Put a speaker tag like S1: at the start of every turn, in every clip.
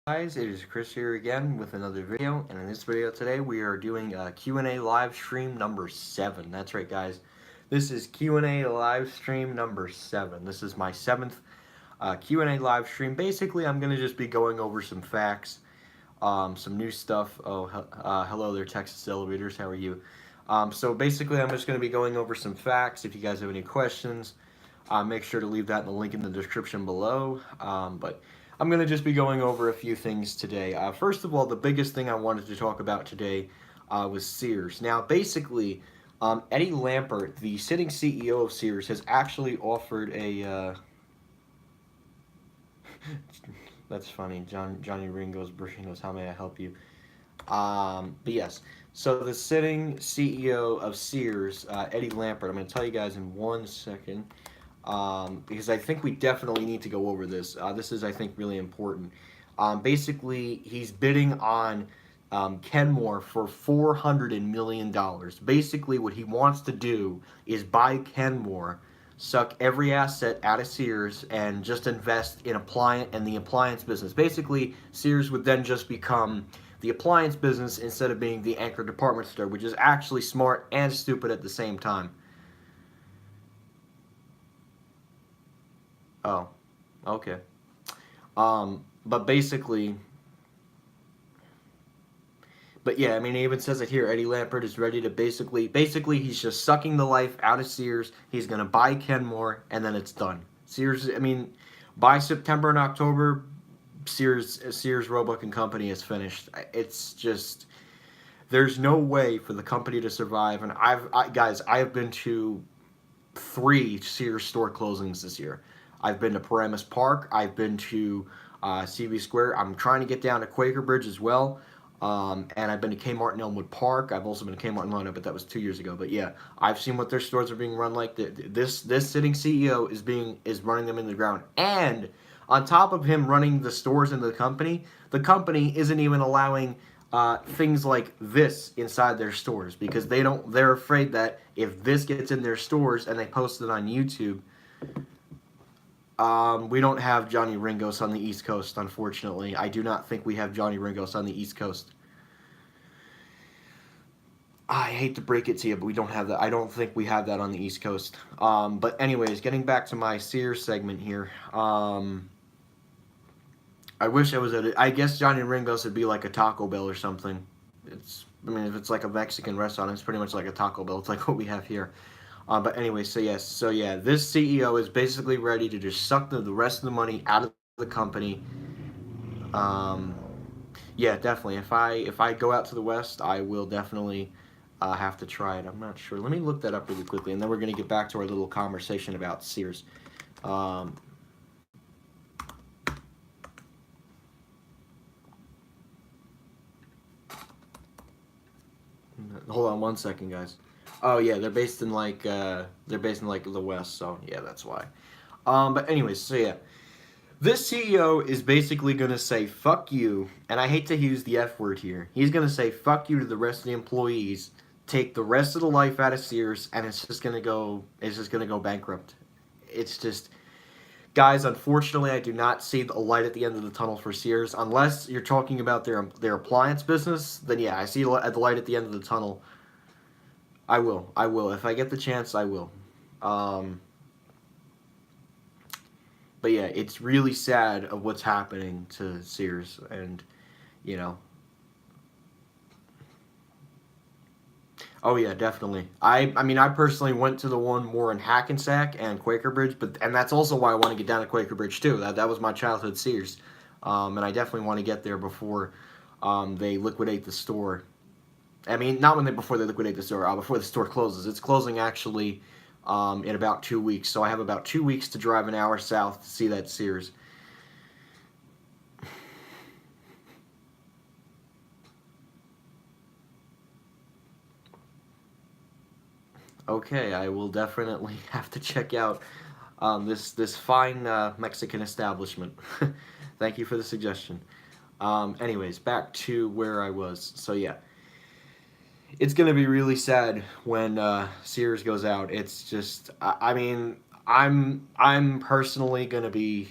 S1: Guys, it is Chris here again with another video, and in this video today we are doing Q&A live stream number 7. That's right, guys. This is Q&A live stream number 7. This is my 7th Q&A live stream. Basically, I'm going to just be going over some facts, some new stuff. Hello there, Texas Elevators. How are you? So basically, I'm just going to be going over some facts. If you guys have any questions, make sure to leave that in the link in the description below. But I'm going to just be going over a few things today. First of all, the biggest thing I wanted to talk about today was Sears. Now, basically, Eddie Lampert, the sitting CEO of Sears, has actually offered a... That's funny. Johnny Ringo's Burritos. How may I help you? But yes, so the sitting CEO of Sears, Eddie Lampert, I'm going to tell you guys in 1 second, because I think we definitely need to go over this. This is, I think, really important. Basically, he's bidding on Kenmore for $400 million. Basically, what he wants to do is buy Kenmore, suck every asset out of Sears, and just invest in the appliance business. Basically, Sears would then just become the appliance business instead of being the anchor department store, which is actually smart and stupid at the same time. Oh, okay. But basically, but yeah, I mean, it even says it here. Eddie Lampert is ready to basically, he's just sucking the life out of Sears. He's gonna buy Kenmore, and then it's done. Sears, I mean, by September and October, Sears Roebuck and Company is finished. It's just there's no way for the company to survive. And guys, I have been to 3 Sears store closings this year. I've been to Paramus Park. I've been to CB Square. I'm trying to get down to Quaker Bridge as well. And I've been to Kmart in Elmwood Park. I've also been to Kmart in Lona, but that was 2 years ago. But yeah, I've seen what their stores are being run like. This sitting CEO is running them into the ground. And on top of him running the stores in the company isn't even allowing things like this inside their stores, because they're afraid that if this gets in their stores and they post it on YouTube, we don't have Johnny Ringos on the East Coast, unfortunately. I do not think we have Johnny Ringos on the East Coast. I hate to break it to you, but we don't have that. I don't think we have that on the East Coast. But anyways, getting back to my Sears segment here. I wish I was at it. I guess Johnny Ringos would be like a Taco Bell or something. I mean, if it's like a Mexican restaurant, it's pretty much like a Taco Bell. It's like what we have here. But anyway, so yes, so yeah, this CEO is basically ready to just suck the rest of the money out of the company. Um, yeah, definitely. If I go out to the West, I will definitely have to try it. I'm not sure. Let me look that up really quickly, and then we're gonna get back to our little conversation about Sears. Um, Hold on 1 second, guys. Oh yeah, they're based in like the West, so yeah, that's why. But anyways, so yeah, this CEO is basically gonna say fuck you, and I hate to use the F word here. He's gonna say fuck you to the rest of the employees, take the rest of the life out of Sears, and it's just gonna go bankrupt. It's just, guys, unfortunately, I do not see a light at the end of the tunnel for Sears. Unless you're talking about their appliance business, then yeah, I see the light at the end of the tunnel. I will. I will. If I get the chance, I will. Um, but yeah, it's really sad of what's happening to Sears, and you know. Oh yeah, definitely. I mean, I personally went to the one more in Hackensack and Quaker Bridge, and that's also why I want to get down to Quaker Bridge too. That was my childhood Sears, and I definitely want to get there before they liquidate the store. I mean, not before they liquidate the store, before the store closes. It's closing actually in about 2 weeks, so I have about 2 weeks to drive an hour south to see that Sears. Okay, I will definitely have to check out this fine Mexican establishment. Thank you for the suggestion. Anyways, back to where I was. So yeah, it's gonna be really sad when Sears goes out. It's just, I mean, I'm personally gonna be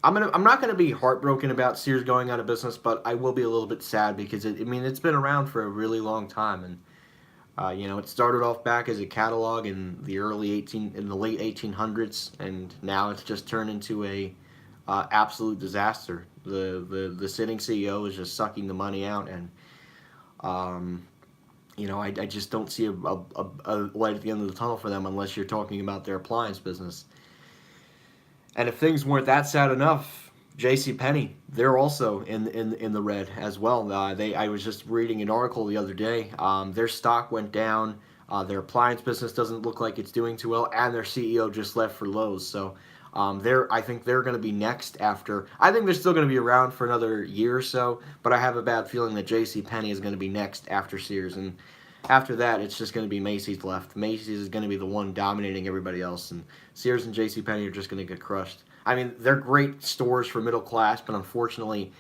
S1: I'm not gonna be heartbroken about Sears going out of business, but I will be a little bit sad because I mean, it's been around for a really long time, and you know, it started off back as a catalog in the late 1800s, and now it's just turned into a absolute disaster. The sitting CEO is just sucking the money out, and um, you know, I just don't see a light at the end of the tunnel for them unless you're talking about their appliance business. And if things weren't that sad enough, J.C. Penney, they're also in the red as well. I was just reading an article the other day. Their stock went down. Their appliance business doesn't look like it's doing too well, and their CEO just left for Lowe's. So I think they're going to be next after. I think they're still going to be around for another year or so, but I have a bad feeling that J.C. Penney is going to be next after Sears, and after that, it's just going to be Macy's left. Macy's is going to be the one dominating everybody else, and Sears and J.C. Penney are just going to get crushed. I mean, they're great stores for middle class, but unfortunately,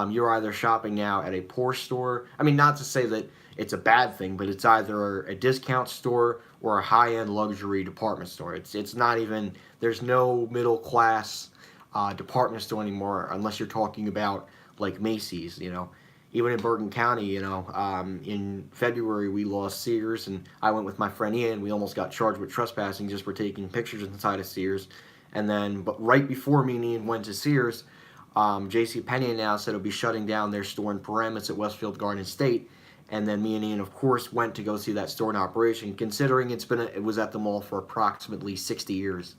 S1: you're either shopping now at a poor store. I mean, not to say that it's a bad thing, but it's either a discount store or a high-end luxury department store. It's not even, there's no middle class department store anymore unless you're talking about like Macy's, you know. Even in Bergen County, you know, in February we lost Sears, and I went with my friend Ian. We almost got charged with trespassing just for taking pictures inside of Sears. And then, but right before me and Ian went to Sears, J.C. Penney announced that it'll be shutting down their store in Paramus at Westfield Garden State. And then me and Ian, of course, went to go see that store in operation, considering it was at the mall for approximately 60 years.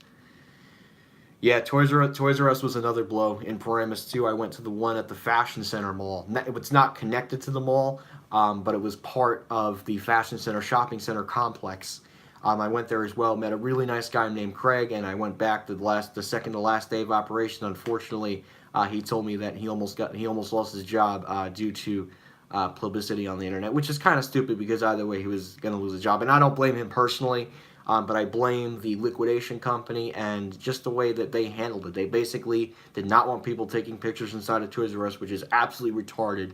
S1: Yeah, Toys R Us was another blow in Paramus too. I went to the one at the Fashion Center Mall. It's not connected to the mall, but it was part of the Fashion Center shopping center complex. I went there as well. Met a really nice guy named Craig, and I went back the second to last day of operation. Unfortunately, he told me that he almost lost his job due to publicity on the internet, which is kind of stupid because either way he was going to lose a job, and I don't blame him personally. But I blame the liquidation company and just the way that they handled it. They basically did not want people taking pictures inside of Toys R Us, which is absolutely retarded.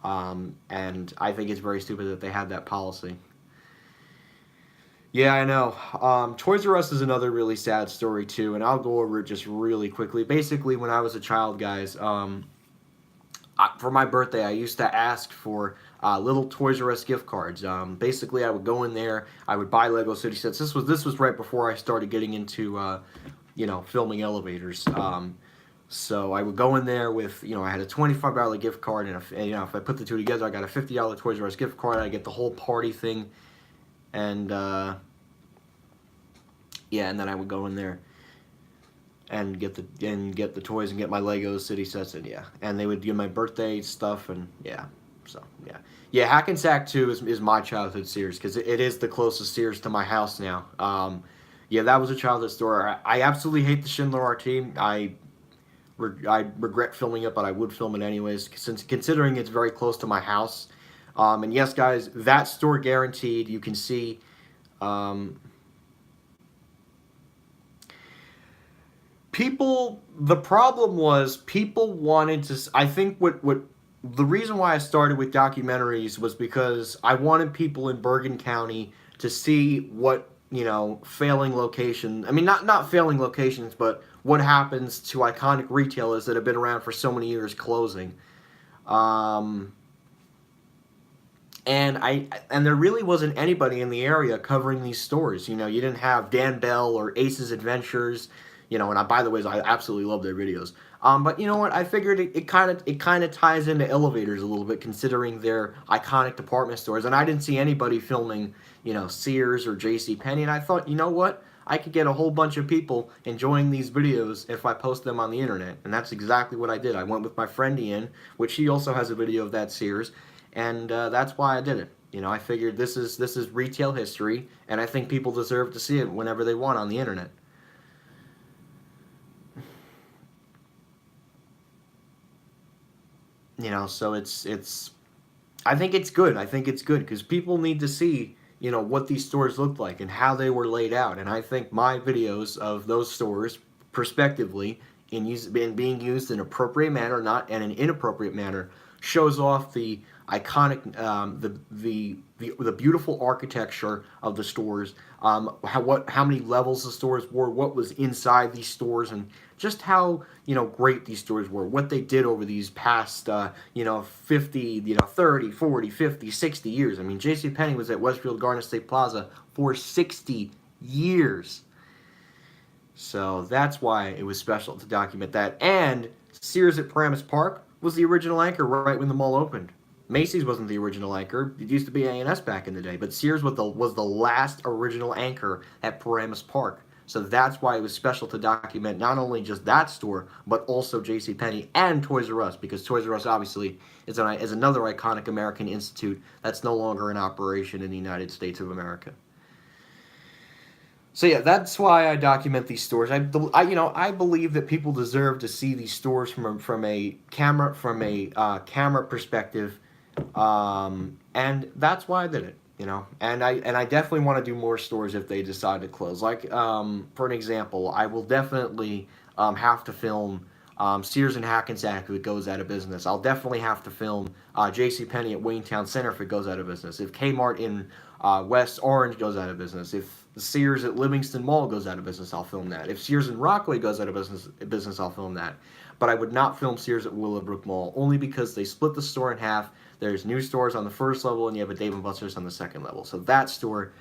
S1: And I think it's very stupid that they had that policy. Yeah, I know. Toys R Us is another really sad story too, and I'll go over it just really quickly. Basically, when I was a child, guys, for my birthday, I used to ask for little Toys R Us gift cards. Basically, I would go in there, I would buy Lego City sets. This was right before I started getting into, you know, filming elevators. So I would go in there with, you know, I had a $25 gift card, and you know, if I put the two together, I got a $50 Toys R Us gift card. I get the whole party thing, and yeah, and then I would go in there and get the toys and get my Lego City sets, and yeah, and they would give my birthday stuff, and yeah, so yeah, Hackensack 2 is my childhood Sears because it is the closest Sears to my house now. Yeah, that was a childhood store. I absolutely hate the Schindler RT. I regret filming it, but I would film it anyways, since considering it's very close to my house. And yes, guys, that store guaranteed. You can see. The problem was people wanted to, I think what the reason why I started with documentaries was because I wanted people in Bergen County to see what, you know, failing location, I mean, not failing locations, but what happens to iconic retailers that have been around for so many years closing. And there really wasn't anybody in the area covering these stores. You know, you didn't have Dan Bell or Ace's Adventures. You know, and by the way, I absolutely love their videos. But you know what? I figured it kind of ties into elevators a little bit, considering their iconic department stores. And I didn't see anybody filming, you know, Sears or J.C. Penney. And I thought, you know what? I could get a whole bunch of people enjoying these videos if I post them on the internet. And that's exactly what I did. I went with my friend Ian, which he also has a video of that Sears, and that's why I did it. You know, I figured this is retail history, and I think people deserve to see it whenever they want on the internet. You know, so I think it's good. I think it's good because people need to see, you know, what these stores looked like and how they were laid out. And I think my videos of those stores, prospectively, in being used in an appropriate manner, not in an inappropriate manner, shows off the iconic, the beautiful architecture of the stores, how many levels the stores were, what was inside these stores, and just how, great these stores were, what they did over these past, 50, 30, 40, 50, 60 years. I mean, JCPenney was at Westfield Garden State Plaza for 60 years. So that's why it was special to document that. And Sears at Paramus Park was the original anchor right when the mall opened. Macy's wasn't the original anchor. It used to be A&S back in the day, but Sears was the last original anchor at Paramus Park. So that's why it was special to document not only just that store, but also JCPenney and Toys R Us, because Toys R Us obviously is another iconic American institute that's no longer in operation in the United States of America. So yeah, that's why I document these stores. I believe that people deserve to see these stores from a camera perspective, and that's why I did it. And I definitely want to do more stores if they decide to close. Like for an example, I will definitely have to film Sears and Hackensack if it goes out of business. I'll definitely have to film JCPenney at Wayne Center if it goes out of business. If Kmart in West Orange goes out of business. If Sears at Livingston Mall goes out of business, I'll film that. If Sears in Rockaway goes out of business, I'll film that. But I would not film Sears at Willowbrook Mall, only because they split the store in half. There's new stores on the first level, and you have a Dave & Buster's on the second level. So that store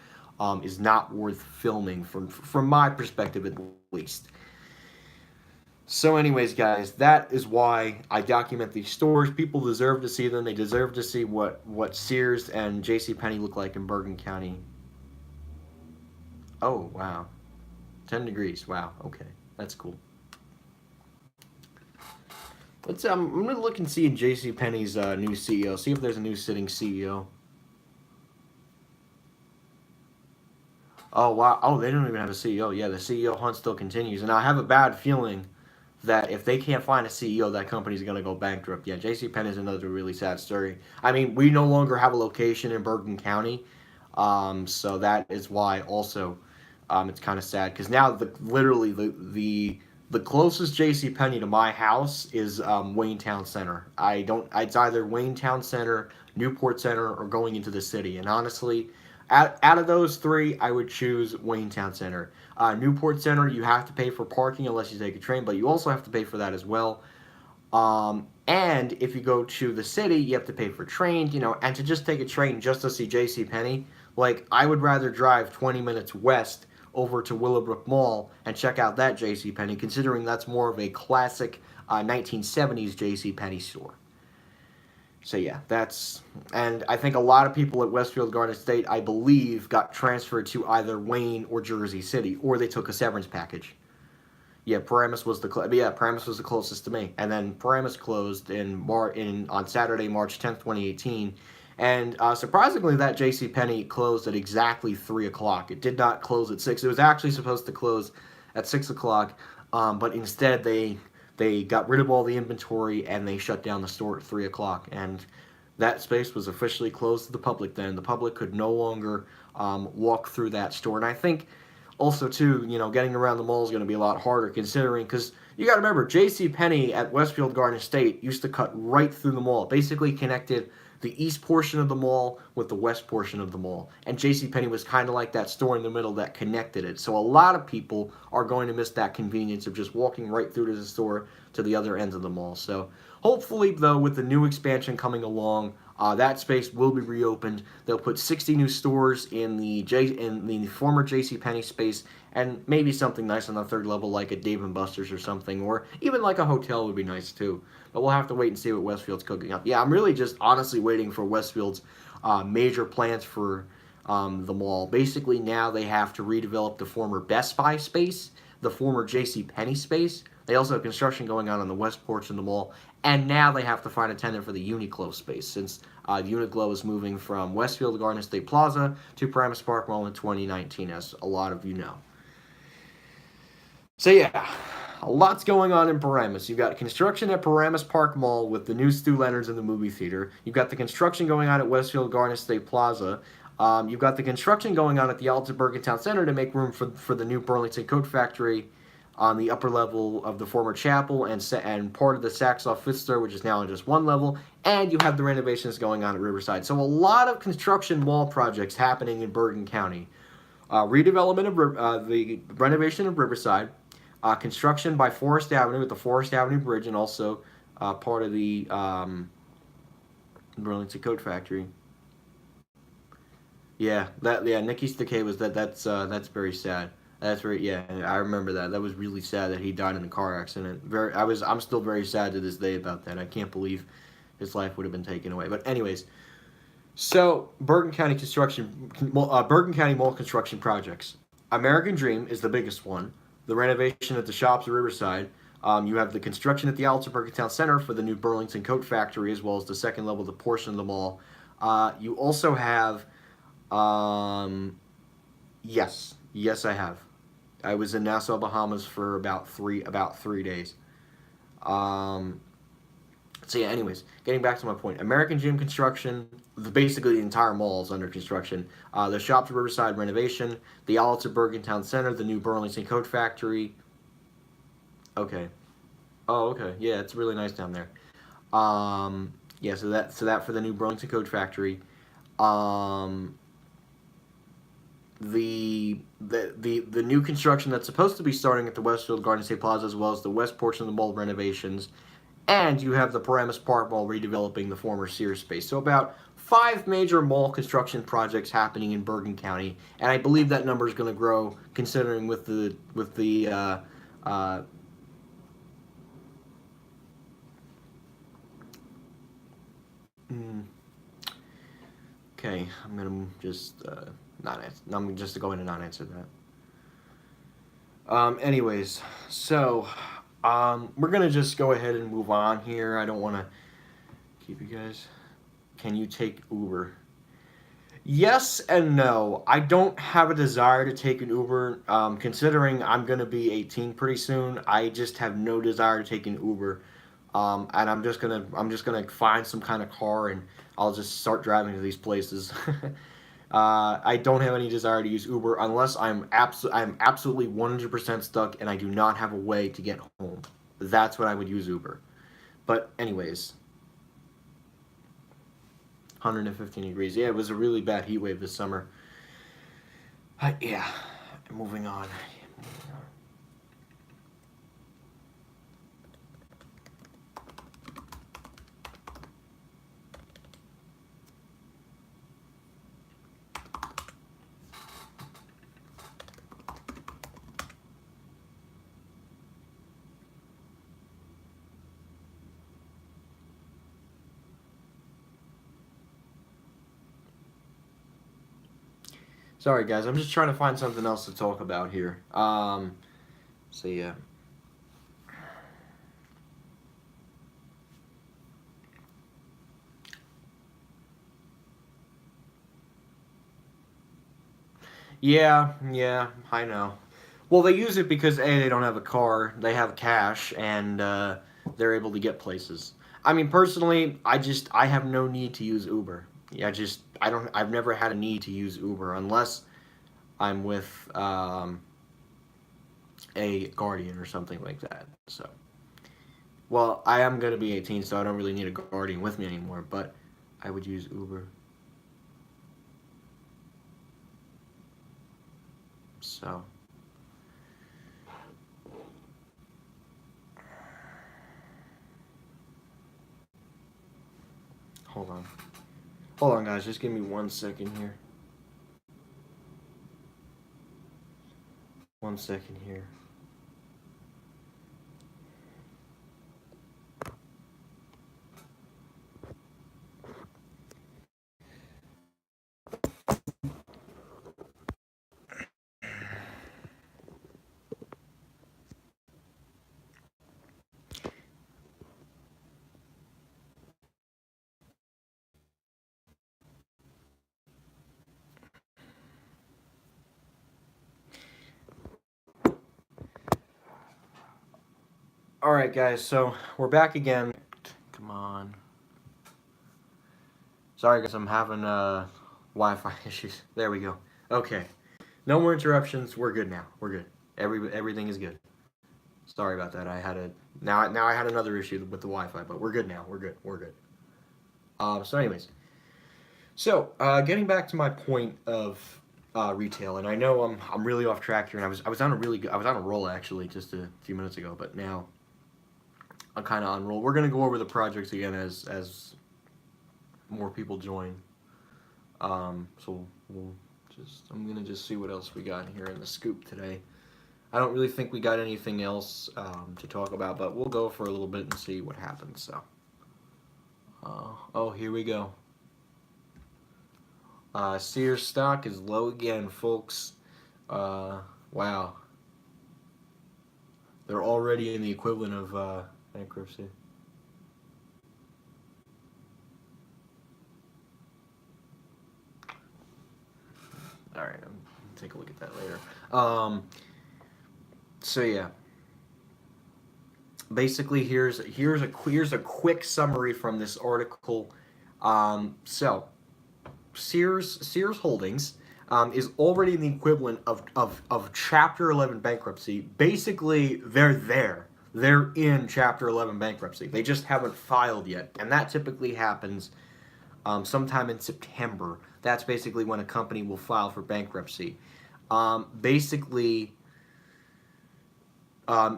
S1: is not worth filming from my perspective, at least. So anyways, guys, that is why I document these stores. People deserve to see them. They deserve to see what Sears and JCPenney look like in Bergen County. Oh, wow. 10 degrees. Wow. Okay. That's cool. I'm going to look and see JCPenney's new CEO. See if there's a new sitting CEO. Oh, wow. Oh, they don't even have a CEO. Yeah, the CEO hunt still continues. And I have a bad feeling that if they can't find a CEO, that company's going to go bankrupt. Yeah, JCPenney is another really sad story. I mean, we no longer have a location in Bergen County, so that is why also it's kind of sad. Because now, literally, the closest JCPenney to my house is Wayne Center. It's either Wayne Center, Newport Center, or going into the city. And honestly, out of those three, I would choose Wayne Center. Newport Center, you have to pay for parking unless you take a train, but you also have to pay for that as well. And if you go to the city, you have to pay for trains, and to just take a train just to see JCPenney, like, I would rather drive 20 minutes west over to Willowbrook Mall and check out that JCPenney, considering that's more of a classic 1970s JCPenney store. So yeah, and I think a lot of people at Westfield Garden State, I believe, got transferred to either Wayne or Jersey City, or they took a severance package. Yeah, Paramus was the closest to me, and then Paramus closed on Saturday, March 10th, 2018. And surprisingly, that JCPenney closed at exactly 3 o'clock. It did not close at 6. It was actually supposed to close at 6 o'clock, but instead they got rid of all the inventory and they shut down the store at 3 o'clock. And that space was officially closed to the public then. The public could no longer walk through that store. And I think also, too, getting around the mall is going to be a lot harder, considering, because you got to remember, JCPenney at Westfield Garden State used to cut right through the mall. It basically connected the east portion of the mall with the west portion of the mall. And JCPenney was kind of like that store in the middle that connected it. So a lot of people are going to miss that convenience of just walking right through to the store to the other ends of the mall. So hopefully, though, with the new expansion coming along, that space will be reopened. They'll put 60 new stores in the former JCPenney space, and maybe something nice on the third level like a Dave & Buster's or something, or even like a hotel would be nice too. But we'll have to wait and see what Westfield's cooking up. Yeah, I'm really just honestly waiting for Westfield's major plans for the mall. Basically, now they have to redevelop the former Best Buy space, the former JCPenney space. They also have construction going on the west porch of the mall. And now they have to find a tenant for the Uniqlo space, since Uniqlo is moving from Westfield Garden State Plaza to Paramus Park Mall in 2019, as a lot of you know. So yeah, a lot's going on in Paramus. You've got construction at Paramus Park Mall with the new Stu Leonard's in the movie theater. You've got the construction going on at Westfield Garden State Plaza. You've got the construction going on at the Alta Bergen Town Center to make room for the new Burlington Coat Factory on the upper level of the former chapel, and part of the Saxoff Fifth Store, which is now on just one level, and you have the renovations going on at Riverside. So a lot of construction mall projects happening in Bergen County. Redevelopment of the renovation of Riverside, Construction by Forest Avenue with the Forest Avenue Bridge, and also part of the Burlington Coat Factory. Yeah, Nicky Stakay was that's very sad. That's very yeah. I remember that. That was really sad that he died in a car accident. I'm still very sad to this day about that. I can't believe his life would have been taken away. But anyways, so Bergen County Mall construction projects. American Dream is the biggest one. The renovation at the shops at Riverside. You have the construction at the Alta Bergen Town Center for the new Burlington Coat Factory, as well as the second level, the portion of the mall. You also have, yes, I have. I was in Nassau, Bahamas for about 3 days. Um, so yeah, anyways, getting back to my point, American Gym construction, basically the entire mall is under construction. The Shops Riverside renovation, the Outlets at Bergen Town Center, the new Burlington Coat Factory. Okay. Oh, okay. Yeah, it's really nice down there. Yeah, so that for the new Burlington Coat Factory. Um, the new construction that's supposed to be starting at the Westfield Garden State Plaza, as well as the west portion of the mall renovations, and you have the Paramus Park Mall redeveloping the former Sears space. So about 5 major mall construction projects happening in Bergen County, and I believe that number is going to grow, considering uh, mm, okay, I'm gonna just not answer. I'm just going to not answer that. Anyways, so we're gonna just go ahead and move on here. I don't want to keep you guys. Can you take Uber? Yes and no. I don't have a desire to take an Uber. Considering I'm gonna be 18 pretty soon, I just have no desire to take an Uber. And I'm just gonna find some kind of car and I'll just start driving to these places. I don't have any desire to use Uber unless I'm absolutely 100% stuck and I do not have a way to get home. That's when I would use Uber. But anyways, 115 degrees. Yeah, it was a really bad heat wave this summer. Yeah, moving on. Sorry, guys. I'm just trying to find something else to talk about here. So yeah. Yeah, I know. Well, they use it because A, they don't have a car, they have cash, and they're able to get places. I mean, personally, I have no need to use Uber. Yeah, I've never had a need to use Uber unless I'm with a guardian or something like that. So, well, I am gonna be 18, so I don't really need a guardian with me anymore. But I would use Uber. So, hold on. Hold on, guys. Just give me 1 second here. 1 second here. All right, guys. So we're back again. Come on. Sorry, guys. I'm having Wi-Fi issues. There we go. Okay. No more interruptions. We're good now. We're good. Everything is good. Sorry about that. Now I had another issue with the Wi-Fi, but we're good now. We're good. We're good. So anyways, getting back to my point of retail. And I know I'm really off track here, and I was on a really good, I was on a roll actually just a few minutes ago, but now I'm kind of on roll. We're gonna go over the projects again as more people join. So we'll I'm gonna just see what else we got here in the scoop today. I don't really think we got anything else to talk about, but we'll go for a little bit and see what happens. So, oh, here we go. Sears stock is low again, folks. Wow. They're already in the equivalent of bankruptcy. All right, I'm gonna take a look at that later. So yeah, basically here's a quick summary from this article. So Sears Holdings is already in the equivalent of Chapter 11 bankruptcy. Basically, they're there. They're in Chapter 11 bankruptcy. They just haven't filed yet, and that typically happens sometime in September. That's basically when a company will file for bankruptcy. Basically,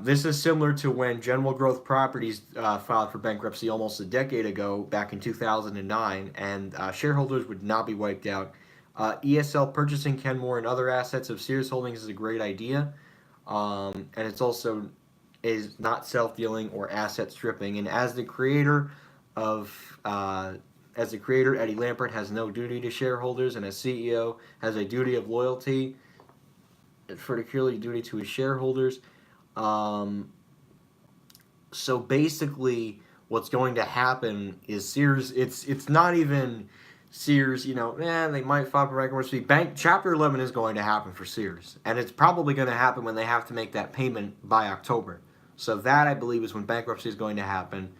S1: this is similar to when General Growth Properties filed for bankruptcy almost a decade ago, back in 2009, and shareholders would not be wiped out. ESL purchasing Kenmore and other assets of Sears Holdings is a great idea, and it's also is not self-dealing or asset stripping. And as the creator, Eddie Lampert has no duty to shareholders, and as CEO has a duty of loyalty, particularly duty to his shareholders. So basically, what's going to happen is Sears. It's not even Sears. They might file for bankruptcy. Chapter 11 is going to happen for Sears, and it's probably going to happen when they have to make that payment by October. So that, I believe, is when bankruptcy is going to happen.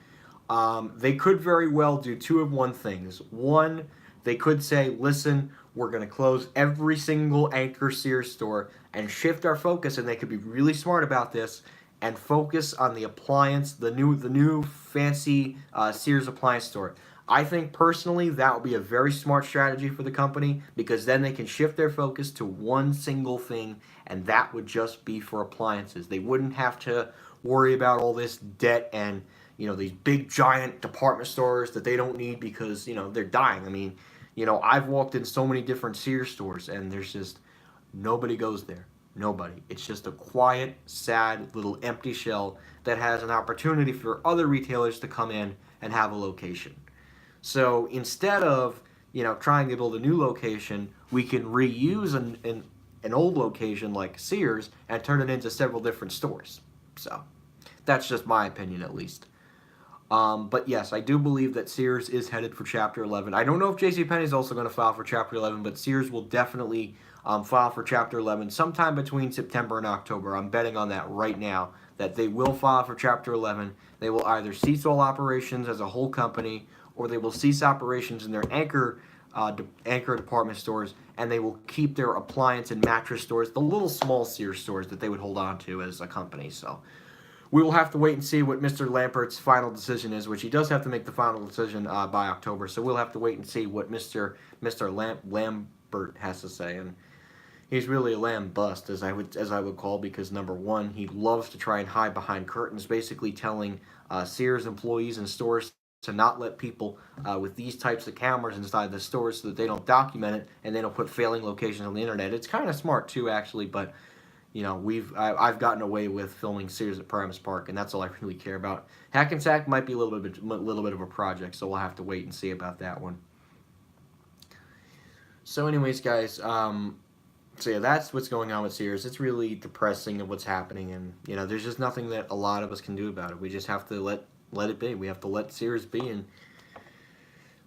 S1: They could very well do two of one things. One, they could say, listen, we're going to close every single anchor Sears store and shift our focus, and they could be really smart about this, and focus on the appliance, the new fancy Sears appliance store. I think personally that would be a very smart strategy for the company, because then they can shift their focus to one single thing, and that would just be for appliances. They wouldn't have to worry about all this debt and these big giant department stores that they don't need because they're dying. I mean, I've walked in so many different Sears stores, and there's just nobody goes there. Nobody. It's just a quiet, sad little empty shell that has an opportunity for other retailers to come in and have a location. So instead of trying to build a new location, we can reuse an old location like Sears and turn it into several different stores. So that's just my opinion, at least. But yes, I do believe that Sears is headed for Chapter 11. I don't know if JCPenney is also going to file for Chapter 11, but Sears will definitely file for Chapter 11 sometime between September and October. I'm betting on that right now, that they will file for Chapter 11. They will either cease all operations as a whole company, or they will cease operations in their anchor department stores, and they will keep their appliance and mattress stores, the little small Sears stores that they would hold on to as a company. So we will have to wait and see what Mr. Lampert's final decision is, which he does have to make the final decision by October. So we'll have to wait and see what Mr. Lampert has to say. And he's really a lamb bust, as I would call, because number one, he loves to try and hide behind curtains, basically telling Sears employees and stores to not let people with these types of cameras inside the stores so that they don't document it and they don't put failing locations on the internet. It's kind of smart too, actually, but I've gotten away with filming Sears at Primus Park, and that's all I really care about. Hackensack might be a little bit of a project, so we'll have to wait and see about that one. So anyways, guys, so yeah, that's what's going on with Sears. It's really depressing of what's happening, and there's just nothing that a lot of us can do about it. We just have to let it be. We have to let Sears be, and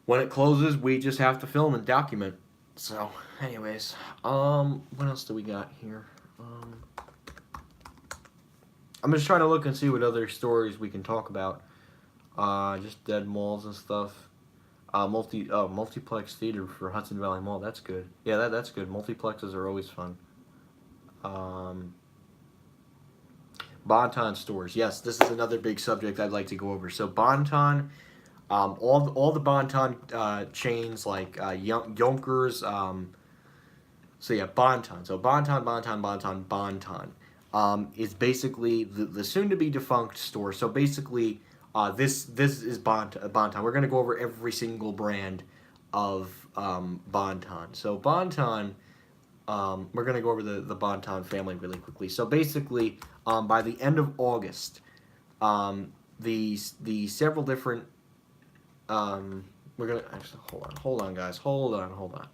S1: when it closes, we just have to film and document. So anyways, what else do we got here? I'm just trying to look and see what other stories we can talk about. Just dead malls and stuff. Multiplex theater for Hudson Valley Mall. That's good. Yeah, that's good. Multiplexes are always fun. Bon-Ton stores. Yes, this is another big subject I'd like to go over. So Bon-Ton, all the Bon-Ton chains like Yonkers, So yeah, Bonton. So Bonton is basically the soon-to-be defunct store. So basically, this is Bonton. We're gonna go over every single brand of Bonton. So Bonton, we're gonna go over the Bonton family really quickly. So basically, by the end of August, the several different we're gonna actually hold on guys, hold on.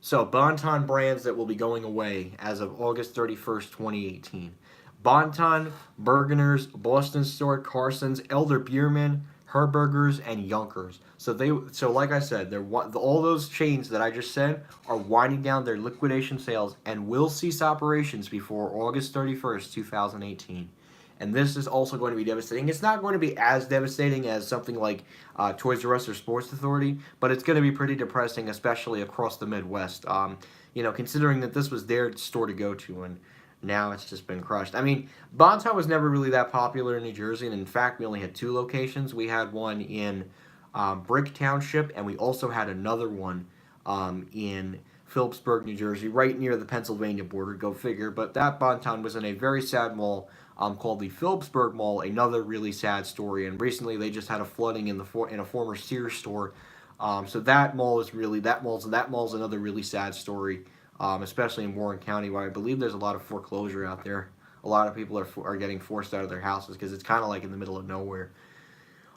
S1: So, Bonton brands that will be going away as of August 31st, 2018. Bonton, Bergeners, Boston Store, Carson's, Elder Bierman, Herberger's, and Yonkers. So like I said, all those chains that I just said are winding down their liquidation sales and will cease operations before August 31st, 2018. And this is also going to be devastating. It's not going to be as devastating as something like Toys R Us or Sports Authority, but it's going to be pretty depressing, especially across the Midwest. Considering that this was their store to go to, and now it's just been crushed. I mean, Bonton was never really that popular in New Jersey, and in fact, we only had 2 locations. We had one in Brick Township, and we also had another one in Phillipsburg, New Jersey, right near the Pennsylvania border. Go figure. But that Bonton was in a very sad mall called the Phillipsburg Mall. Another really sad story. And recently, they just had a flooding in a former Sears store. So that mall's another really sad story, especially in Warren County, where I believe there's a lot of foreclosure out there. A lot of people are getting forced out of their houses because it's kind of like in the middle of nowhere.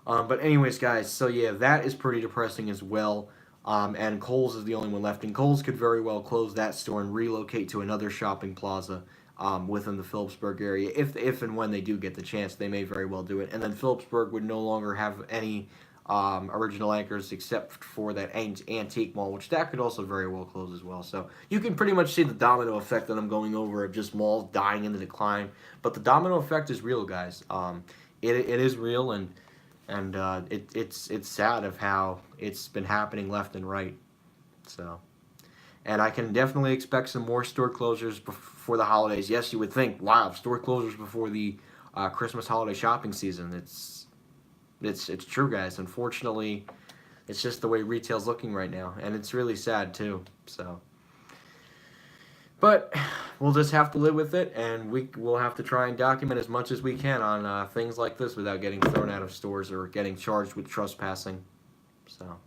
S1: But anyways, guys, so yeah, that is pretty depressing as well. And Kohl's is the only one left. And Kohl's could very well close that store and relocate to another shopping plaza within the Phillipsburg area. If and when they do get the chance, they may very well do it. And then Phillipsburg would no longer have any original anchors except for that antique mall, which that could also very well close as well. So you can pretty much see the domino effect that I'm going over of just malls dying in the decline. But the domino effect is real, guys. It is real, and it's sad of how it's been happening left and right. So, and I can definitely expect some more store closures before the holidays. Yes, you would think, wow, store closures before the Christmas holiday shopping season. It's true, guys. Unfortunately, it's just the way retail's looking right now, and it's really sad too. So, but we'll just have to live with it, and we'll have to try and document as much as we can on things like this without getting thrown out of stores or getting charged with trespassing. So,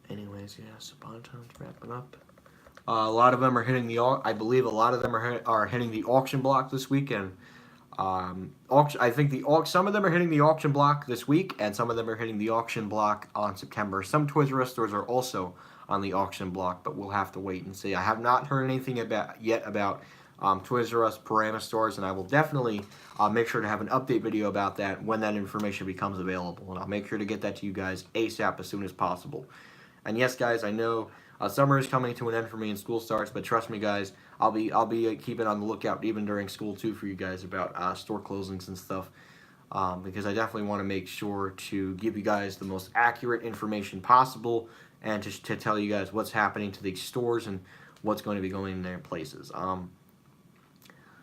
S1: anyways, yeah, so Bonton's wrapping up. A lot of them are hitting I believe a lot of them are hitting the auction block this weekend. I think some of them are hitting the auction block this week, and some of them are hitting the auction block on September. Some Toys R Us stores are also on the auction block, but we'll have to wait and see. I have not heard anything about Toys R Us Paramus stores, and I will definitely make sure to have an update video about that when that information becomes available, and I'll make sure to get that to you guys ASAP as soon as possible. And yes, guys, I know summer is coming to an end for me and school starts, but trust me, guys, I'll be keeping on the lookout even during school too for you guys about store closings and stuff, because I definitely want to make sure to give you guys the most accurate information possible and to tell you guys what's happening to these stores and what's going to be going in their places.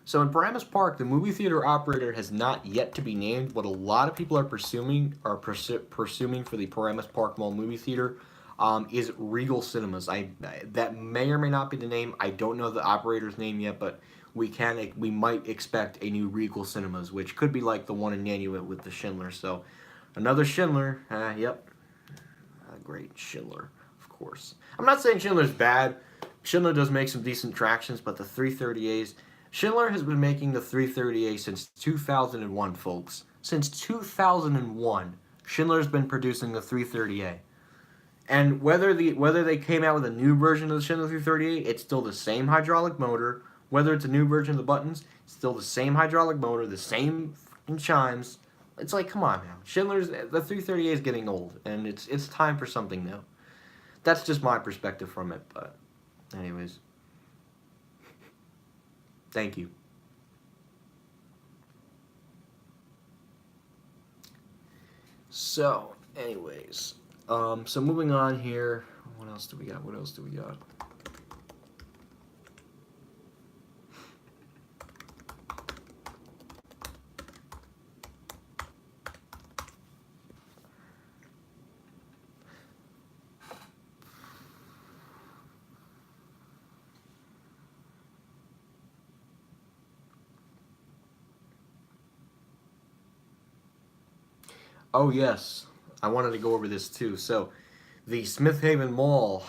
S1: So in Paramus Park, the movie theater operator has not yet to be named. What a lot of people are pursuing for the Paramus Park Mall movie theater is Regal Cinemas. That may or may not be the name. I don't know the operator's name yet, but we might expect a new Regal Cinemas, which could be like the one in Nanuet with the Schindler. So another Schindler. Yep. Great Schindler, of course. I'm not saying Schindler's bad. Schindler does make some decent attractions, but the 330As, Schindler has been making the 330A since 2001, folks. Since 2001, Schindler's been producing the 330A. And whether they came out with a new version of the Schindler 330A, it's still the same hydraulic motor. Whether it's a new version of the buttons, it's still the same hydraulic motor, the same fucking chimes. It's like, come on, man. The 330A is getting old, and it's time for something new. That's just my perspective from it, but anyways. Thank you. So, anyways. So moving on here. What else do we got? Oh yes, I wanted to go over this too. So, the Smith Haven Mall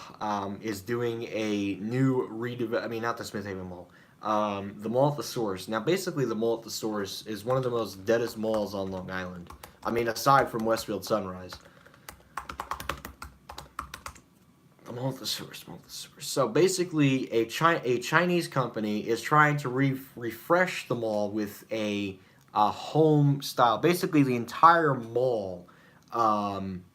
S1: is doing a new redevelop. I mean, not the Smith Haven Mall. The mall at the Source. Now, basically, the mall at the Source is one of the most deadest malls on Long Island. I mean, aside from Westfield Sunrise. The mall at the Source. Mall at the Source. So basically, a Chinese company is trying to refresh the mall with a home style. Basically, the entire mall. Um,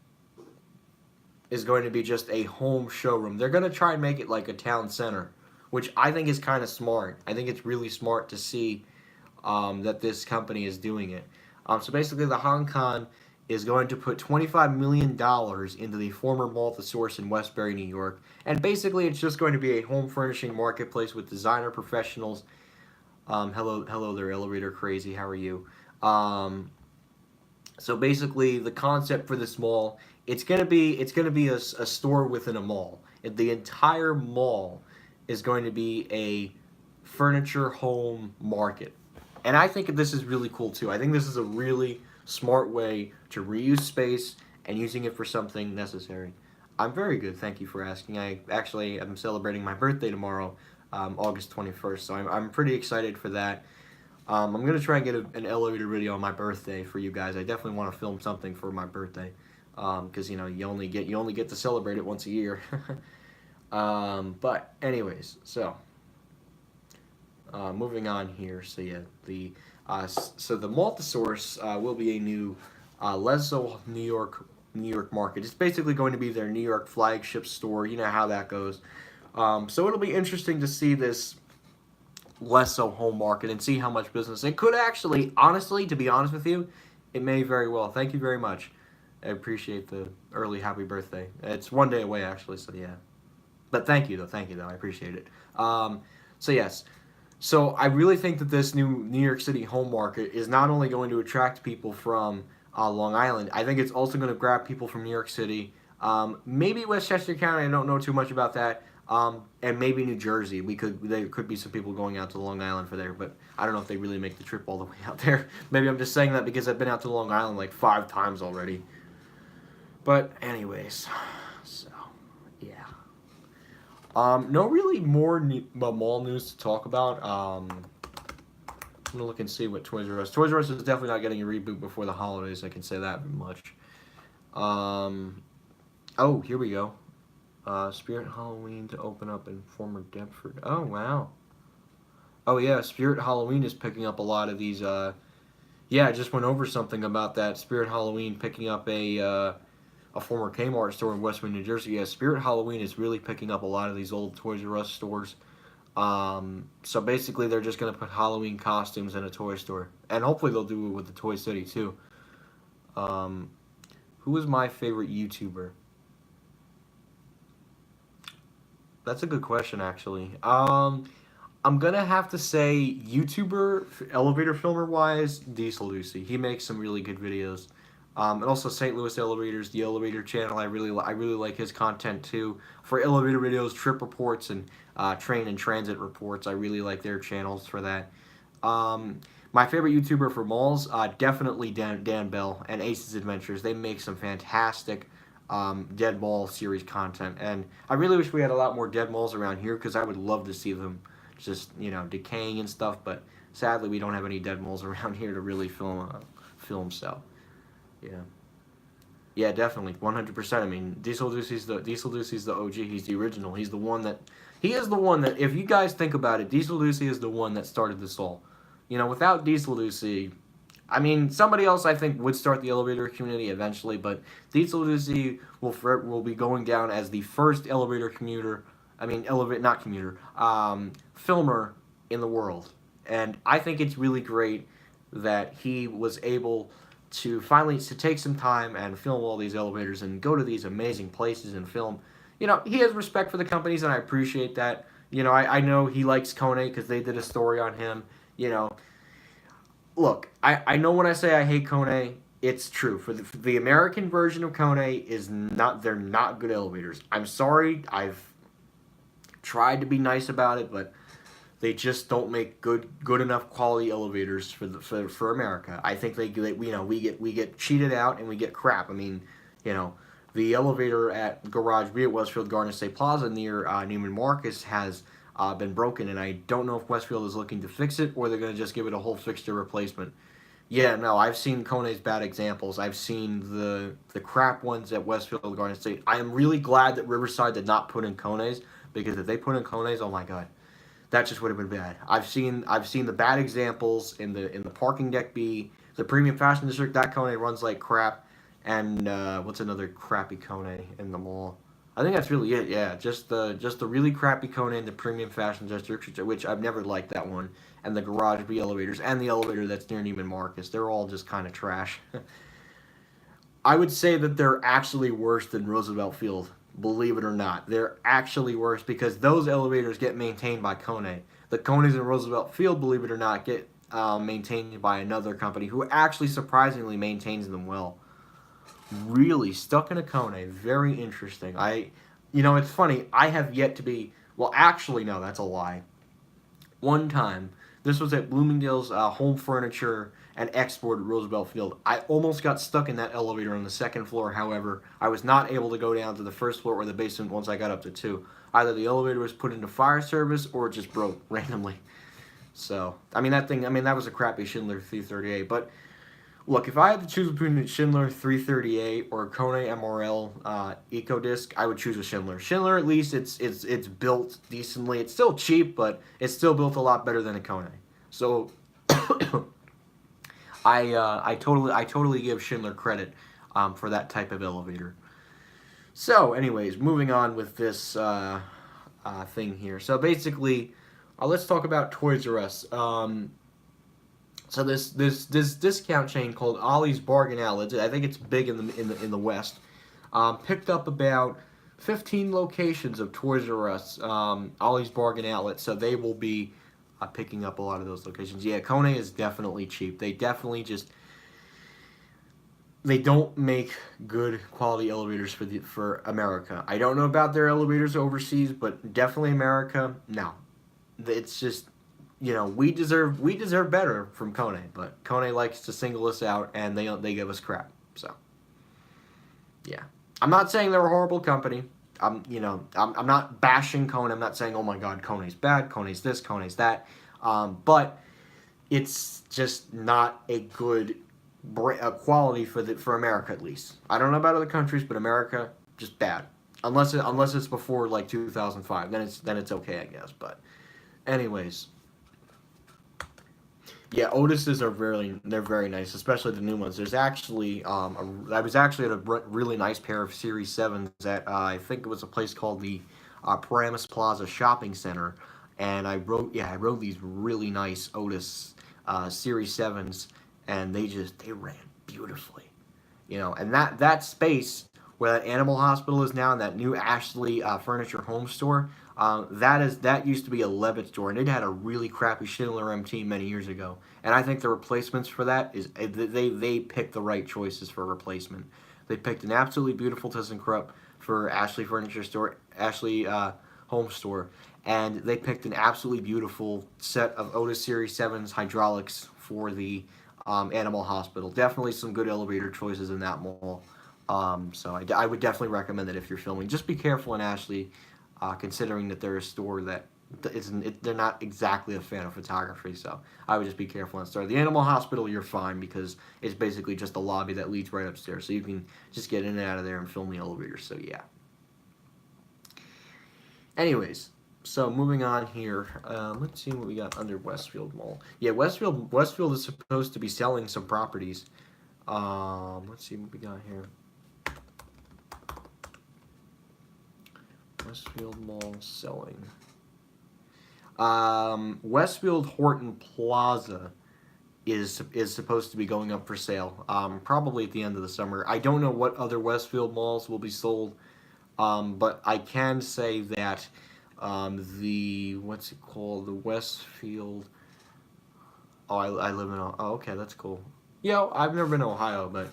S1: is going to be just a home showroom. They're going to try and make it like a town center, which I think is kind of smart. I think it's really smart to see that this company is doing it. So basically, the Hong Kong is going to put $25 million into the former Mall at the Source in Westbury, New York. And basically, it's just going to be a home furnishing marketplace with designer professionals. Hello there, Elevator Crazy. How are you? So basically, the concept for this mall, it's gonna be a store within a mall. The entire mall is going to be a furniture home market, and I think this is really cool too. I think this is a really smart way to reuse space and using it for something necessary. I'm very good, thank you for asking. I actually am celebrating my birthday tomorrow, August 21st, so I'm pretty excited for that. I'm gonna try and get an elevator video on my birthday for you guys. I definitely want to film something for my birthday, because you know you only get to celebrate it once a year. But anyways, so moving on here. So yeah, the Mall at the Source will be a new Lezo, New York market. It's basically going to be their New York flagship store. You know how that goes. So it'll be interesting to see this less so home market and see how much business it could actually, honestly, to be honest with you, it may very well. Thank you very much. I appreciate the early happy birthday. It's one day away actually, so yeah. But thank you though, I appreciate it. So yes, so I really think that this new New York City home market is not only going to attract people from Long Island, I think it's also going to grab people from New York City, maybe Westchester County. I don't know too much about that. And maybe New Jersey. There could be some people going out to Long Island for there, but I don't know if they really make the trip all the way out there. Maybe I'm just saying that because I've been out to Long Island like 5 times already. But anyways, so yeah. No really more mall news to talk about. I'm gonna look and see what Toys R Us. Toys R Us is definitely not getting a reboot before the holidays. I can say that much. Oh, here we go. Spirit Halloween to open up in former Deptford. Oh, wow. Oh, yeah, Spirit Halloween is picking up a lot of these. Yeah, I just went over something about that. Spirit Halloween picking up a former Kmart store in Westwood, New Jersey. Yeah, Spirit Halloween is really picking up a lot of these old Toys R Us stores. So basically, they're just going to put Halloween costumes in a toy store. And hopefully, they'll do it with the Toy City, too. Who is my favorite YouTuber? That's a good question, actually. I'm gonna have to say YouTuber, elevator filmer wise, Diesel Lucy. He makes some really good videos. And also St. Louis Elevators, the Elevator Channel. I really like his content too. For elevator videos, trip reports, and train and transit reports, I really like their channels for that. My favorite YouTuber for malls, definitely Dan Bell and Ace's Adventures. They make some fantastic Dead Mall series content, and I really wish we had a lot more Dead Malls around here because I would love to see them just decaying and stuff. But sadly, we don't have any Dead Malls around here to really film. So yeah, yeah, definitely 100%. I mean, Diesel Ducey's the OG. He's the original. He is the one that if you guys think about it, Diesel Ducey is the one that started this all. Without Diesel Ducey, I mean, somebody else I think would start the elevator community eventually, but Diesel Ducey will be going down as the first elevator commuter. I mean, not commuter, filmer in the world, and I think it's really great that he was able to finally take some time and film all these elevators and go to these amazing places and film. He has respect for the companies, and I appreciate that. I know he likes Kone because they did a story on him. Look, I know when I say I hate Kone, it's true. For the American version of Kone they're not good elevators. I'm sorry, I've tried to be nice about it, but They just don't make good enough quality elevators for America. I think we get cheated out and we get crap. I mean, you know, the elevator at Garage B at Westfield Garden State Plaza near Neiman Marcus has been broken, and I don't know if Westfield is looking to fix it or they're going to just give it a whole fixture replacement. Yeah, no, I've seen Kone's bad examples. I've seen the crap ones at Westfield Garden State. I am really glad that Riverside did not put in Kone's, because if they put in Kone's, oh my god, that just would have been bad. I've seen the bad examples in the parking deck B, the premium fashion district. That Kone runs like crap, and what's another crappy Kone in the mall? I think that's really it. Yeah, just the really crappy Kone in the premium fashion district, which I've never liked that one, and the Garage B elevators and the elevator that's near Neiman Marcus. They're all just kind of trash. I would say that they're actually worse than Roosevelt Field. Believe it or not, they're actually worse because those elevators get maintained by Kone. The Kones in Roosevelt Field, believe it or not, get maintained by another company who actually surprisingly maintains them well. Really stuck in a Kone. Very interesting. It's funny. I have yet to be. Well, actually, no, that's a lie. One time, this was at Bloomingdale's Home Furniture and Export at Roosevelt Field. I almost got stuck in that elevator on the second floor. However, I was not able to go down to the first floor or the basement once I got up to two. Either the elevator was put into fire service or it just broke randomly. So, that was a crappy Schindler 338. But look, if I had to choose between a Schindler 338 or a Kone MRL EcoDisc, I would choose a Schindler. Schindler, at least, it's built decently. It's still cheap, but it's still built a lot better than a Kone. So, I totally give Schindler credit for that type of elevator. So, anyways, moving on with this thing here. So basically, let's talk about Toys R Us. So this discount chain called Ollie's Bargain Outlets, I think it's big in the West, picked up about 15 locations of Toys R Us, Ollie's Bargain Outlet. So they will be picking up a lot of those locations. Yeah, Kone is definitely cheap. They don't make good quality elevators for America. I don't know about their elevators overseas, but definitely America. No, it's just, we deserve better from Kone, but Kone likes to single us out and they give us crap. So yeah, I'm not saying they're a horrible company. I'm not bashing Kone. I'm not saying, oh my god, Kone's bad, Kone's this, Kone's that. But it's just not a good quality for America, at least. I don't know about other countries, but America, just bad. Unless it's before like 2005, then it's okay, I guess. But anyways, yeah, Otis's they're very nice, especially the new ones. There's actually I was actually at a really nice pair of Series 7s at I think it was a place called the Paramus Plaza Shopping Center, and I rode these really nice Otis Series 7s, and they ran beautifully, and that space where that animal hospital is now, and that new Ashley Furniture Home store, that used to be a Levitt store, and it had a really crappy Schindler MT many years ago. And I think the replacements for that they picked the right choices for replacement. They picked an absolutely beautiful ThyssenKrupp for Ashley Furniture Store, Ashley Home Store, and they picked an absolutely beautiful set of Otis Series 7s hydraulics for the Animal Hospital. Definitely some good elevator choices in that mall. So I would definitely recommend that if you're filming. Just be careful in Ashley, considering that they're a store that they're not exactly a fan of photography. So I would just be careful in the store. The Animal Hospital, you're fine because it's basically just a lobby that leads right upstairs. So you can just get in and out of there and film the elevator. So yeah. Anyways. So moving on here, let's see what we got under Westfield Mall. Yeah, Westfield is supposed to be selling some properties. Let's see what we got here. Westfield Mall selling. Westfield Horton Plaza is supposed to be going up for sale. Probably at the end of the summer. I don't know what other Westfield malls will be sold, but I can say that. What's it called? The Westfield. Oh, I live in. Oh, okay, that's cool. Yeah, I've never been to Ohio, but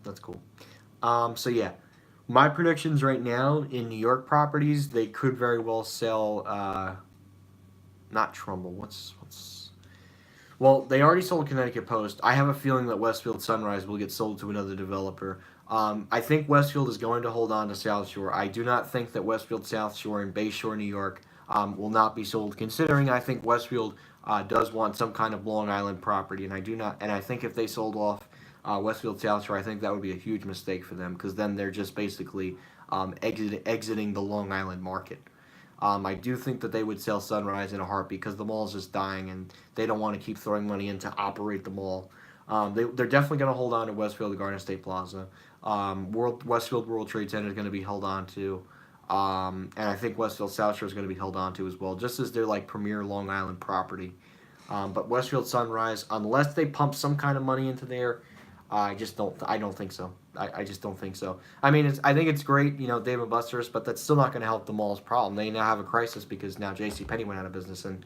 S1: that's cool. So yeah, my predictions right now in New York properties, they could very well sell not Trumbull. What's Well, they already sold Connecticut Post. I have a feeling that Westfield Sunrise will get sold to another developer. I think Westfield is going to hold on to South Shore. I do not think that Westfield South Shore and Bay Shore, New York, will not be sold. Considering I think Westfield does want some kind of Long Island property, and I do not. And I think if they sold off Westfield South Shore, I think that would be a huge mistake for them because then they're just basically exiting the Long Island market. I do think that they would sell Sunrise in a heartbeat because the mall is just dying and they don't want to keep throwing money in to operate the mall. They're definitely going to hold on to Westfield Garden State Plaza. Westfield World Trade Center is going to be held on to. And I think Westfield South Shore is going to be held on to as well, just as their like premier Long Island property. But Westfield Sunrise, unless they pump some kind of money into there, I just don't. I don't think so. I just don't think so. I mean, I think it's great, Dave and Buster's, but that's still not going to help the mall's problem. They now have a crisis because now J.C. Penney went out of business, and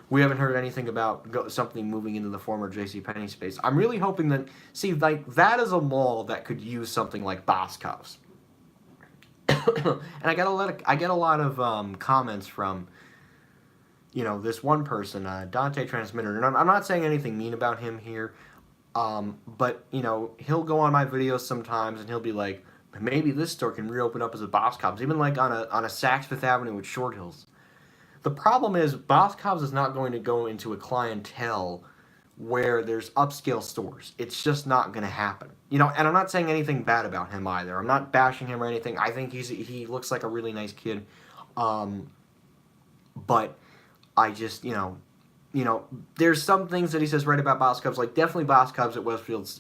S1: we haven't heard anything about something moving into the former J.C. Penney space. I'm really hoping that like that is a mall that could use something like Boscov's. And I get a lot of comments from this one person, Dante Transmitter, and I'm not saying anything mean about him here. But he'll go on my videos sometimes and he'll be like, maybe this store can reopen up as a Boscov's, even like on a Saks Fifth Avenue with Short Hills. The problem is Boscov's is not going to go into a clientele where there's upscale stores. It's just not going to happen. And I'm not saying anything bad about him either. I'm not bashing him or anything. I think he looks like a really nice kid. But I just, there's some things that he says right about Boscov's, like definitely Boscov's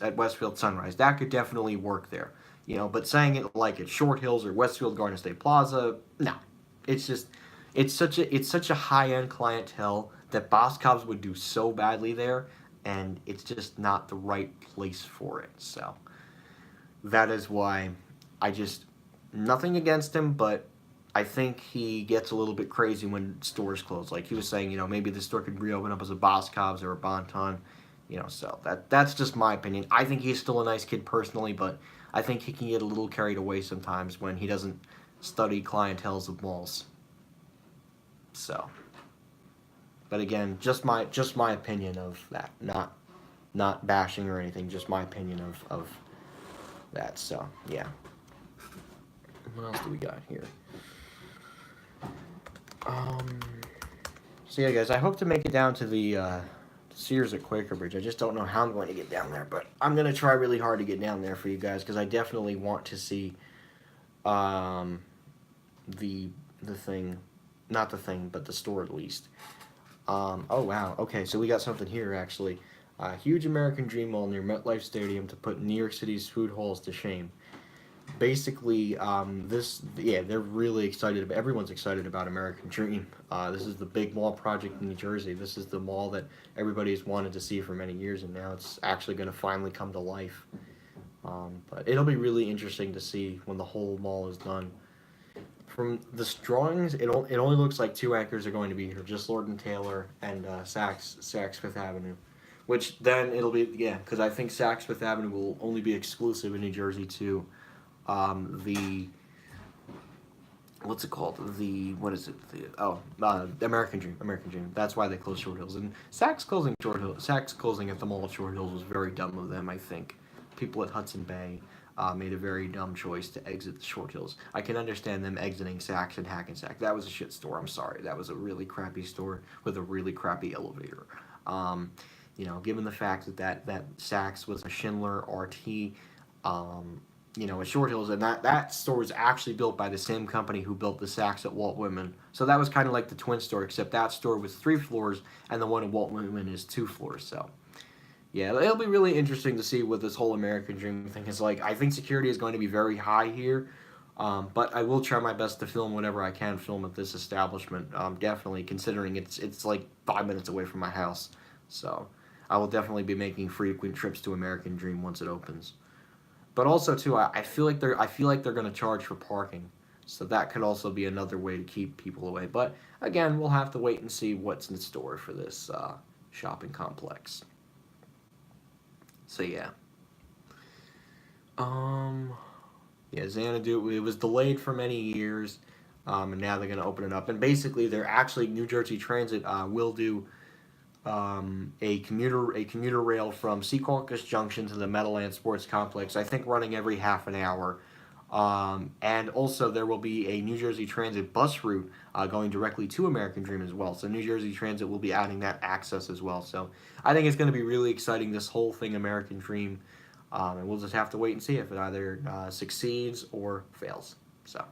S1: at Westfield Sunrise. That could definitely work there. But saying it like at Short Hills or Westfield Garden State Plaza, no. It's just it's such a high-end clientele that Boscov's would do so badly there, and it's just not the right place for it. So that is why nothing against him, but I think he gets a little bit crazy when stores close. Like he was saying, maybe the store could reopen up as a Boscov's or a Bon-Ton, so that's just my opinion. I think he's still a nice kid personally, but I think he can get a little carried away sometimes when he doesn't study clienteles of malls. So, but again, just my opinion of that, not bashing or anything, just my opinion of that. So, yeah. What else do we got here? So yeah, guys, I hope to make it down to the Sears at Quaker Bridge. I just don't know how I'm going to get down there, but I'm going to try really hard to get down there for you guys because I definitely want to see the thing, not the thing, but the store at least. Oh wow, okay, so we got something here actually. Huge American Dream Mall near MetLife Stadium to put New York City's food halls to shame. Basically, they're really excited. Everyone's excited about American Dream. This is the big mall project in New Jersey. This is the mall that everybody's wanted to see for many years, and now it's actually going to finally come to life. But it'll be really interesting to see when the whole mall is done. From the drawings, it only looks like two anchors are going to be here, just Lord and Taylor and Saks Fifth Avenue. Which then it'll be, because I think Saks Fifth Avenue will only be exclusive in New Jersey to what's it called? American Dream. That's why they closed Short Hills. And Saks closing at the mall at Short Hills was very dumb of them, I think. People at Hudson Bay made a very dumb choice to exit the Short Hills. I can understand them exiting Saks and Hackensack. That was a shit store, I'm sorry. That was a really crappy store with a really crappy elevator. Given the fact that Saks was a Schindler RT, at Short Hills, and that store was actually built by the same company who built the Saks at Walt Whitman. So that was kind of like the twin store, except that store was 3 floors, and the one at Walt Whitman is 2 floors. So, yeah, it'll be really interesting to see what this whole American Dream thing is like. I think security is going to be very high here, but I will try my best to film whatever I can film at this establishment. Definitely, considering it's like 5 minutes away from my house. So, I will definitely be making frequent trips to American Dream once it opens. But also too, I feel like they're going to charge for parking, so that could also be another way to keep people away. But again, we'll have to wait and see what's in store for this shopping complex. So yeah, Xanadu. It was delayed for many years. and now they're going to open it up. And basically, they're actually New Jersey Transit will do a commuter rail from Secaucus Junction to the Meadowlands Sports Complex. I think running every half an hour. And also there will be a New Jersey Transit bus route going directly to American Dream as well. So New Jersey Transit will be adding that access as well. So I think it's going to be really exciting, this whole thing, American Dream. And we'll just have to wait and see if it either succeeds or fails. So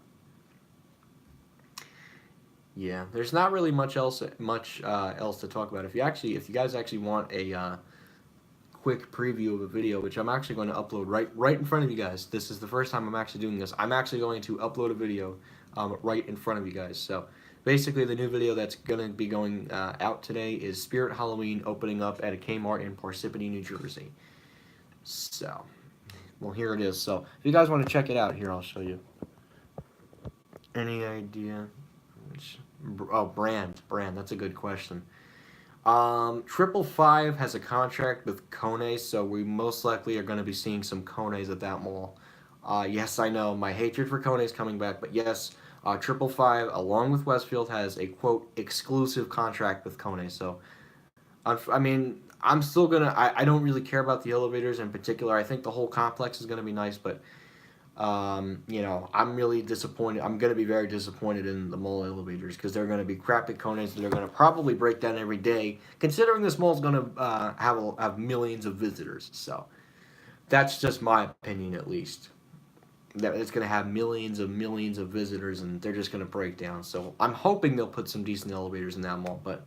S1: yeah, there's not really much else to talk about. If you guys actually want a quick preview of a video, which I'm actually going to upload right in front of you guys. This is the first time I'm actually doing this. I'm actually going to upload a video right in front of you guys. So basically, the new video that's going to be going out today is Spirit Halloween opening up at a Kmart in Parsippany, New Jersey. So, well, here it is. So if you guys want to check it out, here I'll show you. Any idea? Oh, brand. That's a good question. 555 has a contract with Kone, so we most likely are going to be seeing some Kones at that mall. Yes, I know, my hatred for Kone is coming back, but yes, 555, along with Westfield, has a, quote, exclusive contract with Kone, so, I mean, I'm still going to, I don't really care about the elevators in particular. I think the whole complex is going to be nice, but you know, I'm really disappointed. I'm going to be very disappointed in the mall elevators because they're going to be crappy Kones that are going to probably break down every day, considering this mall is going to have millions of visitors. So that's just my opinion, at least. That it's going to have millions of visitors, and they're just going to break down. So I'm hoping they'll put some decent elevators in that mall, but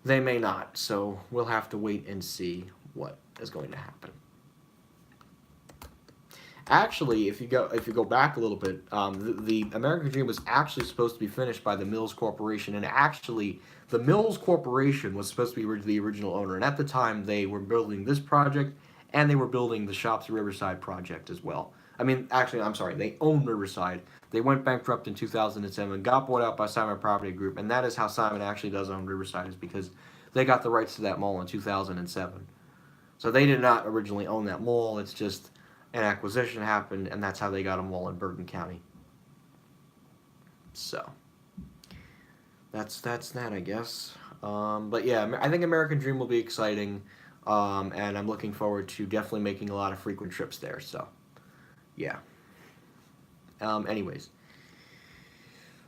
S1: they may not. So we'll have to wait and see what is going to happen. Actually, if you go back a little bit, the American Dream was actually supposed to be finished by the Mills Corporation, and actually, the Mills Corporation was supposed to be the original owner. And at the time, they were building this project, and they were building the Shops at Riverside project as well. I mean, actually, I'm sorry, they own Riverside. They went bankrupt in 2007, got bought out by Simon Property Group, and that is how Simon actually does own Riverside, is because they got the rights to that mall in 2007. So they did not originally own that mall. It's just an acquisition happened, and that's how they got them all in Bergen County. So that's that, I guess. But yeah, I think American Dream will be exciting, and I'm looking forward to definitely making a lot of frequent trips there. So yeah. Anyways.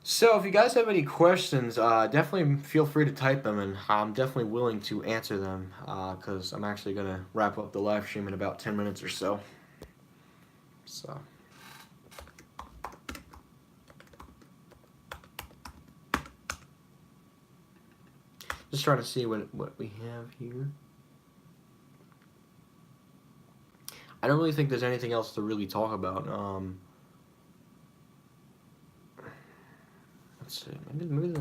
S1: So if you guys have any questions, definitely feel free to type them, and I'm definitely willing to answer them, because I'm actually going to wrap up the live stream in about 10 minutes or so. So, just trying to see what we have here. I don't really think there's anything else to really talk about. Let's see. Maybe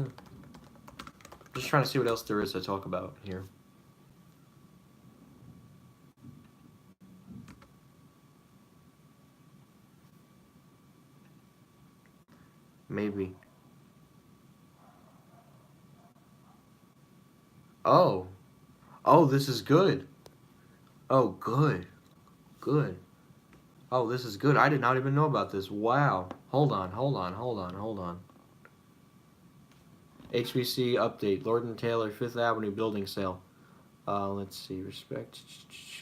S1: just trying to see what else there is to talk about here. Maybe. Oh. Oh, this is good. Oh, good. Good. Oh, this is good. I did not even know about this. Wow. Hold on. HBC update. Lord & Taylor, 5th Avenue building sale. Let's see. Respect.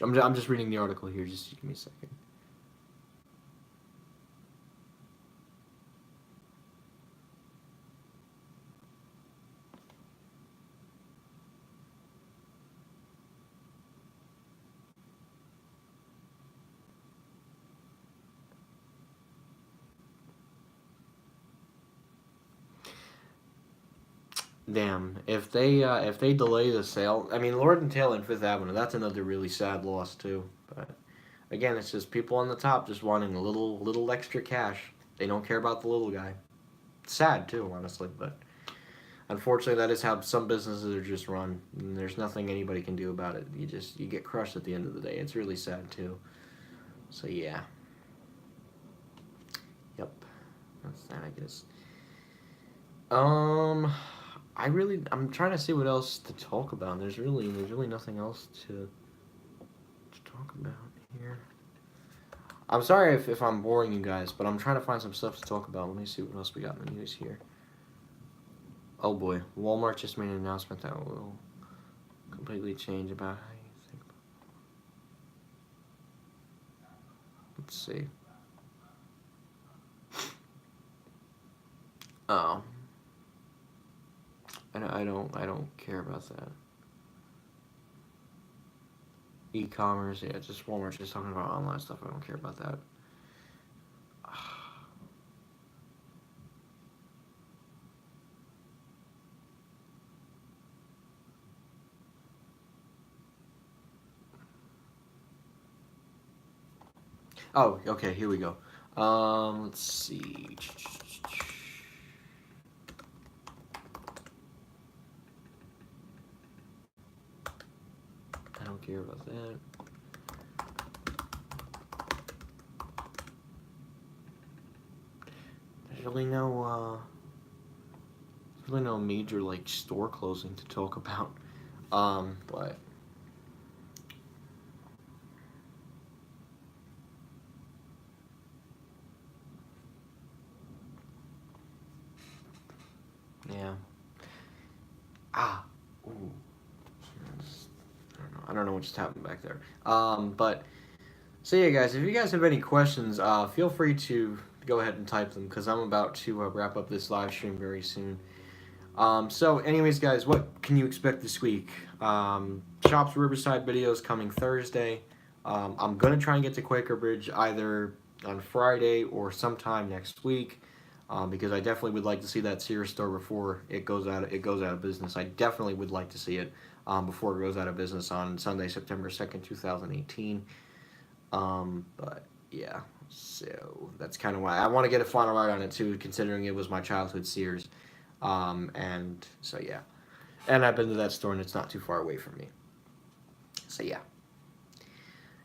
S1: I'm just reading the article here. Just give me a second. Damn, if they delay the sale, I mean Lord & Taylor and 5th Avenue, that's another really sad loss too. But again, it's just people on the top just wanting a little extra cash. They don't care about the little guy. It's sad too, honestly, but unfortunately that is how some businesses are just run, and there's nothing anybody can do about it. You get crushed at the end of the day. It's really sad too. So yeah. Yep. That's that, I guess. I'm trying to see what else to talk about. There's really nothing else to talk about here. I'm sorry if I'm boring you guys, but I'm trying to find some stuff to talk about. Let me see what else we got in the news here. Oh boy, Walmart just made an announcement that will completely change about how you think. Let's see. Oh, I don't care about that. E-commerce, yeah, just Walmart just talking about online stuff. I don't care about that. Oh, okay, here we go. Let's see. I don't care about that. There's really no major like store closing to talk about. But yeah. Ooh. I don't know what just happened back there. But so yeah, guys, if you guys have any questions, feel free to go ahead and type them because I'm about to wrap up this live stream very soon. So, anyways, guys, what can you expect this week? Shops Riverside videos coming Thursday. I'm gonna try and get to Quaker Bridge either on Friday or sometime next week, because I definitely would like to see that Sears store before it goes out. It goes out of business. I definitely would like to see it before it goes out of business on Sunday, September 2nd, 2018. But yeah, so that's kind of why I want to get a final ride on it too, considering it was my childhood Sears. And so yeah, and I've been to that store and it's not too far away from me. So yeah.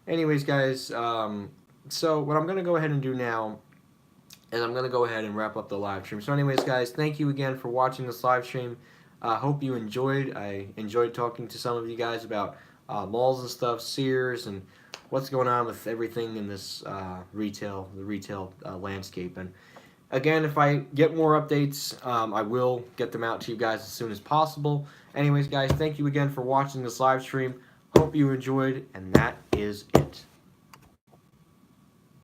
S1: Anyways, guys, so what I'm gonna go ahead and do now is I'm gonna go ahead and wrap up the live stream. So anyways, guys, thank you again for watching this live stream. Hope you enjoyed. I enjoyed talking to some of you guys about malls and stuff, Sears, and what's going on with everything in this the retail landscape. And again, if I get more updates, I will get them out to you guys as soon as possible. Anyways, guys, thank you again for watching this live stream. Hope you enjoyed, and that is it.